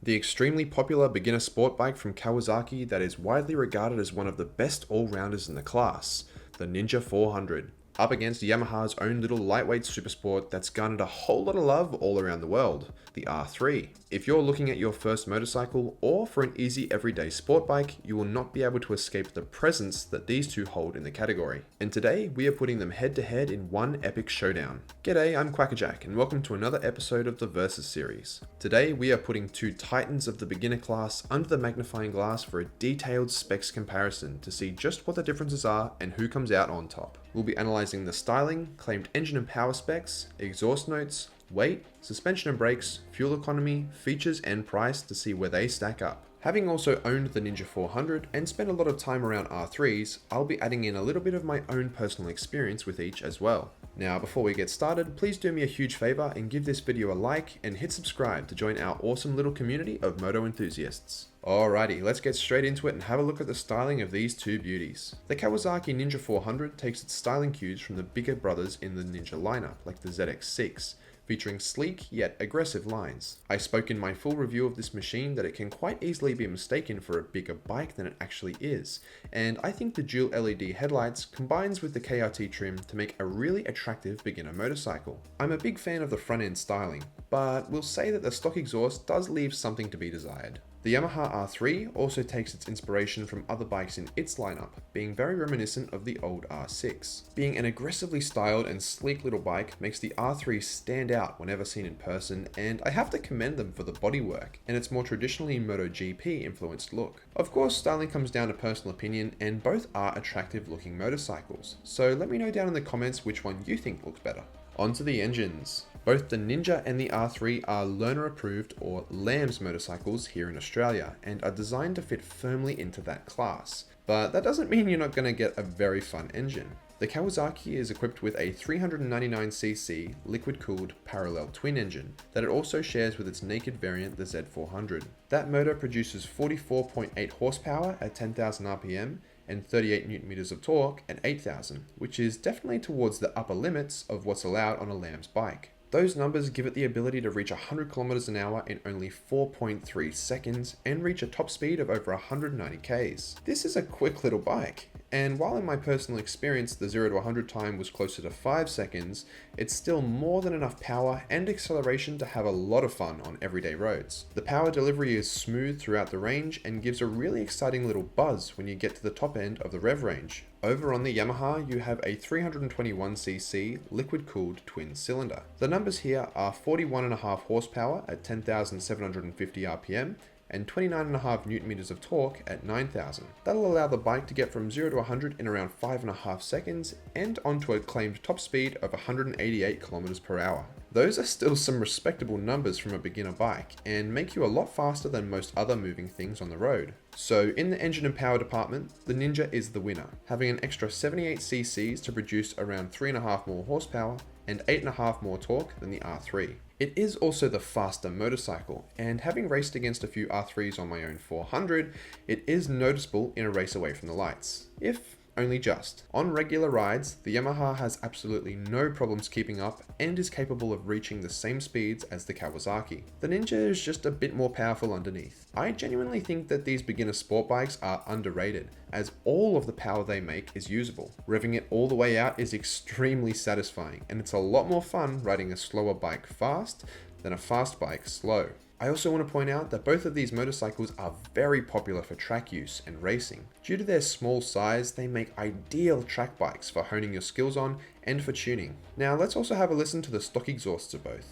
The extremely popular beginner sport bike from Kawasaki that is widely regarded as one of the best all-rounders in the class, the Ninja 400, up against Yamaha's own little lightweight supersport that's garnered a whole lot of love all around the world, the R3. If you're looking at your first motorcycle or for an easy everyday sport bike, you will not be able to escape the presence that these two hold in the category. And today, we are putting them head to head in one epic showdown. G'day, I'm Kwackajack and welcome to another episode of the Versus series. Today, we are putting two titans of the beginner class under the magnifying glass for a detailed specs comparison to see just what the differences are and who comes out on top. We'll be analyzing the styling, claimed engine and power specs, exhaust notes, weight, suspension and brakes, fuel economy, features and price to see where they stack up. Having also owned the Ninja 400 and spent a lot of time around R3s, I'll be adding in a little bit of my own personal experience with each as well. Now before we get started, please do me a huge favor and give this video a like and hit subscribe to join our awesome little community of moto enthusiasts. Alrighty, let's get straight into it and have a look at the styling of these two beauties. The Kawasaki Ninja 400 takes its styling cues from the bigger brothers in the Ninja lineup, like the ZX6, featuring sleek yet aggressive lines. I spoke in my full review of this machine that it can quite easily be mistaken for a bigger bike than it actually is, and I think the dual LED headlights combines with the KRT trim to make a really attractive beginner motorcycle. I'm a big fan of the front end styling, but we'll say that the stock exhaust does leave something to be desired. The Yamaha R3 also takes its inspiration from other bikes in its lineup, being very reminiscent of the old R6. Being an aggressively styled and sleek little bike makes the R3 stand out whenever seen in person, and I have to commend them for the bodywork and its more traditionally MotoGP influenced look. Of course, styling comes down to personal opinion, and both are attractive looking motorcycles, so let me know down in the comments which one you think looks better. Onto the engines. Both the Ninja and the R3 are learner approved or LAMS motorcycles here in Australia and are designed to fit firmly into that class. But that doesn't mean you're not going to get a very fun engine. The Kawasaki is equipped with a 399cc liquid-cooled parallel twin engine that it also shares with its naked variant, the Z400. That motor produces 44.8 horsepower at 10,000 RPM and 38 Nm of torque at 8,000, which is definitely towards the upper limits of what's allowed on a LAMS bike. Those numbers give it the ability to reach 100 km an hour in only 4.3 seconds and reach a top speed of over 190 k's. This is a quick little bike, and while in my personal experience the 0 to 100 time was closer to 5 seconds, it's still more than enough power and acceleration to have a lot of fun on everyday roads. The power delivery is smooth throughout the range and gives a really exciting little buzz when you get to the top end of the rev range. Over on the Yamaha, you have a 321cc liquid-cooled twin cylinder. The numbers here are 41.5 horsepower at 10,750 RPM and 29.5 Nm of torque at 9,000. That'll allow the bike to get from 0 to 100 in around 5.5 seconds and onto a claimed top speed of 188 km per hour. Those are still some respectable numbers from a beginner bike and make you a lot faster than most other moving things on the road. So in the engine and power department, the Ninja is the winner, having an extra 78 cc's to produce around 3.5 more horsepower and 8.5 more torque than the R3. It is also the faster motorcycle, and having raced against a few R3s on my own 400, it is noticeable in a race away from the lights, if only just. On regular rides, the Yamaha has absolutely no problems keeping up and is capable of reaching the same speeds as the Kawasaki. The Ninja is just a bit more powerful underneath. I genuinely think that these beginner sport bikes are underrated, as all of the power they make is usable. Revving it all the way out is extremely satisfying, and it's a lot more fun riding a slower bike fast than a fast bike slow. I also want to point out that both of these motorcycles are very popular for track use and racing. Due to their small size, they make ideal track bikes for honing your skills on and for tuning. Now let's also have a listen to the stock exhausts of both.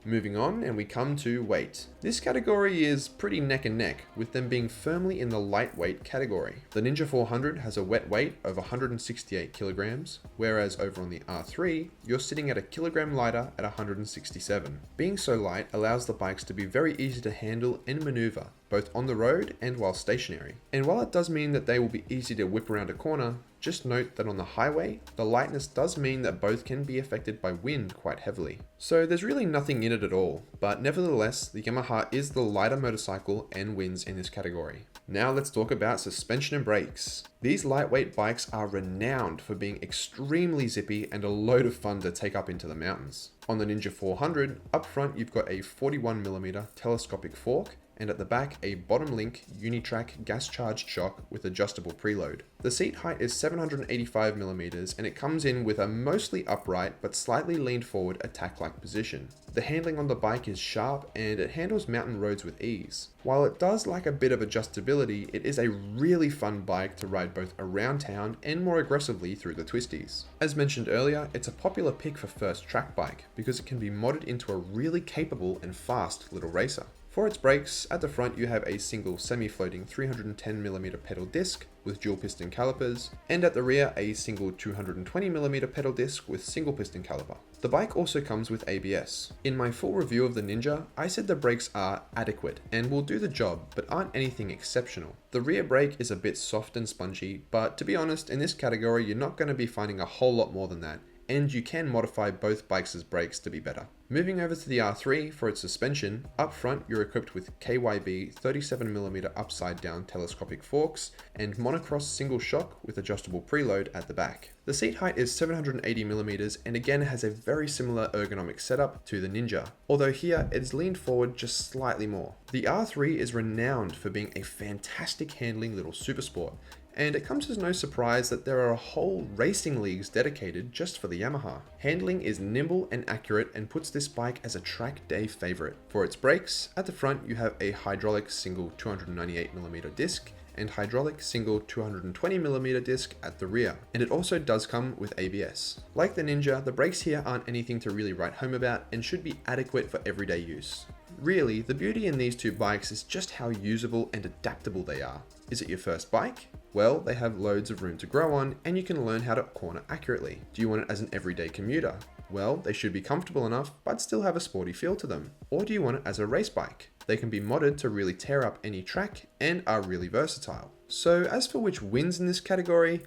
Moving on, and we come to weight. This category is pretty neck and neck, with them being firmly in the lightweight category. The Ninja 400 has a wet weight of 168 kilograms, whereas over on the R3, you're sitting at a kilogram lighter at 167. Being so light allows the bikes to be very easy to handle and maneuver, both on the road and while stationary. And while it does mean that they will be easy to whip around a corner, just note that on the highway, the lightness does mean that both can be affected by wind quite heavily. So there's really nothing in it at all, but nevertheless, the Yamaha is the lighter motorcycle and wins in this category. Now let's talk about suspension and brakes. These lightweight bikes are renowned for being extremely zippy and a load of fun to take up into the mountains. On the Ninja 400, up front you've got a 41mm telescopic fork, and at the back a bottom link Unitrack gas charged shock with adjustable preload. The seat height is 785mm and it comes in with a mostly upright but slightly leaned forward attack-like position. The handling on the bike is sharp and it handles mountain roads with ease. While it does lack a bit of adjustability, it is a really fun bike to ride both around town and more aggressively through the twisties. As mentioned earlier, it's a popular pick for first track bike because it can be modded into a really capable and fast little racer. For its brakes, at the front you have a single semi-floating 310mm pedal disc with dual piston calipers, and at the rear a single 220mm pedal disc with single piston caliper. The bike also comes with ABS. In my full review of the Ninja, I said the brakes are adequate and will do the job, but aren't anything exceptional. The rear brake is a bit soft and spongy, but to be honest, in this category you're not going to be finding a whole lot more than that, and you can modify both bikes' brakes to be better. Moving over to the R3 for its suspension, up front you're equipped with KYB 37mm upside down telescopic forks and monocross single shock with adjustable preload at the back. The seat height is 780mm and again has a very similar ergonomic setup to the Ninja, although here it is leaned forward just slightly more. The R3 is renowned for being a fantastic handling little supersport, and it comes as no surprise that there are whole racing leagues dedicated just for the Yamaha. Handling is nimble and accurate and puts this bike as a track day favorite. For its brakes, at the front you have a hydraulic single 298mm disc and hydraulic single 220mm disc at the rear, and it also does come with ABS. Like the Ninja, the brakes here aren't anything to really write home about and should be adequate for everyday use. Really, the beauty in these two bikes is just how usable and adaptable they are. Is it your first bike? Well, they have loads of room to grow on and you can learn how to corner accurately. Do you want it as an everyday commuter? Well, they should be comfortable enough but still have a sporty feel to them. Or do you want it as a race bike? They can be modded to really tear up any track and are really versatile. So as for which wins in this category,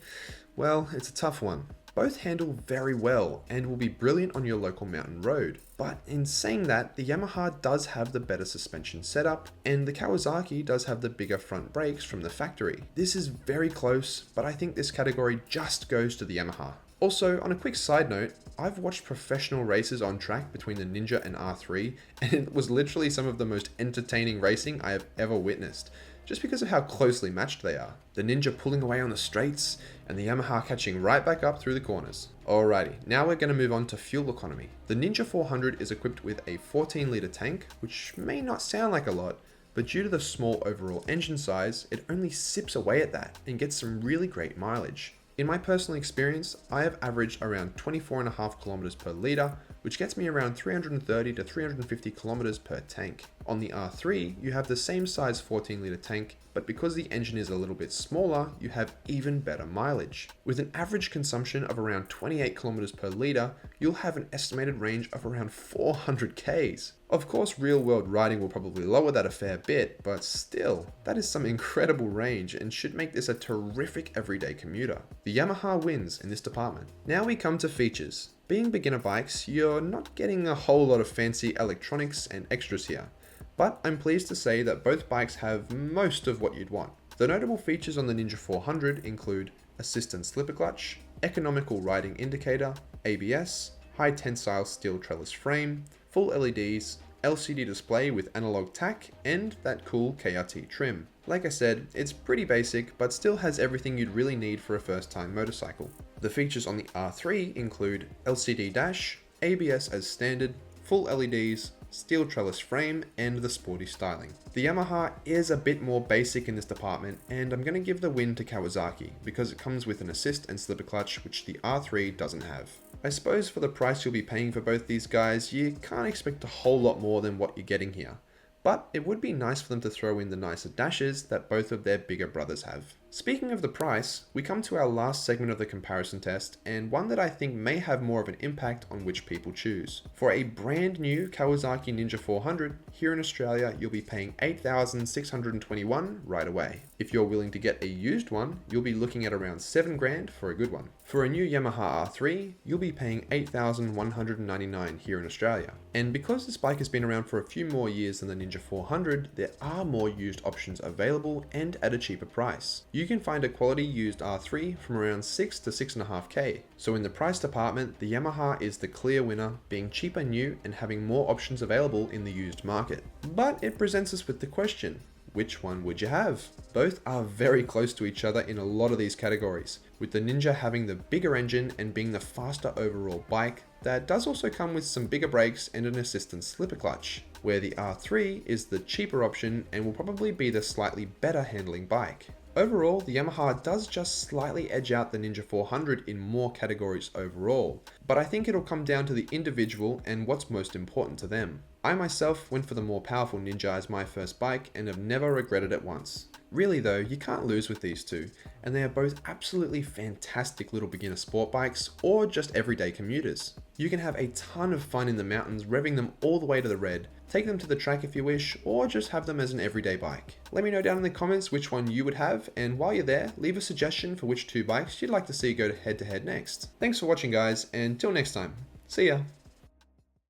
well, it's a tough one. Both handle very well and will be brilliant on your local mountain road. But in saying that, the Yamaha does have the better suspension setup and the Kawasaki does have the bigger front brakes from the factory. This is very close, but I think this category just goes to the Yamaha. Also, on a quick side note, I've watched professional races on track between the Ninja and R3 and it was literally some of the most entertaining racing I have ever witnessed, just because of how closely matched they are. The Ninja pulling away on the straights, and the Yamaha catching right back up through the corners. Alrighty, now we're going to move on to fuel economy. The Ninja 400 is equipped with a 14-litre tank, which may not sound like a lot, but due to the small overall engine size, it only sips away at that and gets some really great mileage. In my personal experience, I have averaged around 24.5 kilometers per litre, which gets me around 330 to 350 kilometers per tank. On the R3, you have the same size 14-litre tank, but because the engine is a little bit smaller, you have even better mileage. With an average consumption of around 28 kilometers per litre, you'll have an estimated range of around 400 Ks. Of course, real-world riding will probably lower that a fair bit, but still, that is some incredible range and should make this a terrific everyday commuter. The Yamaha wins in this department. Now we come to features. Being beginner bikes, you're not getting a whole lot of fancy electronics and extras here, but I'm pleased to say that both bikes have most of what you'd want. The notable features on the Ninja 400 include assistant slipper clutch, economical riding indicator, ABS, high tensile steel trellis frame, full LEDs, LCD display with analog tack, and that cool KRT trim. Like I said, it's pretty basic, but still has everything you'd really need for a first-time motorcycle. The features on the R3 include LCD dash, ABS as standard, full LEDs, steel trellis frame, and the sporty styling. The Yamaha is a bit more basic in this department, and I'm going to give the win to Kawasaki because it comes with an assist and slipper clutch, which the R3 doesn't have. I suppose for the price you'll be paying for both these guys, you can't expect a whole lot more than what you're getting here. But it would be nice for them to throw in the nicer dashes that both of their bigger brothers have. Speaking of the price, we come to our last segment of the comparison test, and one that I think may have more of an impact on which people choose. For a brand new Kawasaki Ninja 400, here in Australia you'll be paying $8,621 right away. If you're willing to get a used one, you'll be looking at around $7,000 for a good one. For a new Yamaha R3, you'll be paying $8,199 here in Australia. And because this bike has been around for a few more years than the Ninja 400, there are more used options available and at a cheaper price. You can find a quality used R3 from around $6,000 to $6,500. So in the price department, the Yamaha is the clear winner, being cheaper new and having more options available in the used market. But it presents us with the question, which one would you have? Both are very close to each other in a lot of these categories, with the Ninja having the bigger engine and being the faster overall bike that does also come with some bigger brakes and an assistance slipper clutch, where the R3 is the cheaper option and will probably be the slightly better handling bike. Overall, the Yamaha does just slightly edge out the Ninja 400 in more categories overall, but I think it'll come down to the individual and what's most important to them. I myself went for the more powerful Ninja as my first bike and have never regretted it once. Really though, you can't lose with these two, and they are both absolutely fantastic little beginner sport bikes or just everyday commuters. You can have a ton of fun in the mountains revving them all the way to the red, take them to the track if you wish, or just have them as an everyday bike. Let me know down in the comments which one you would have, and while you're there, leave a suggestion for which two bikes you'd like to see go head to head next. Thanks for watching guys, and till next time, see ya!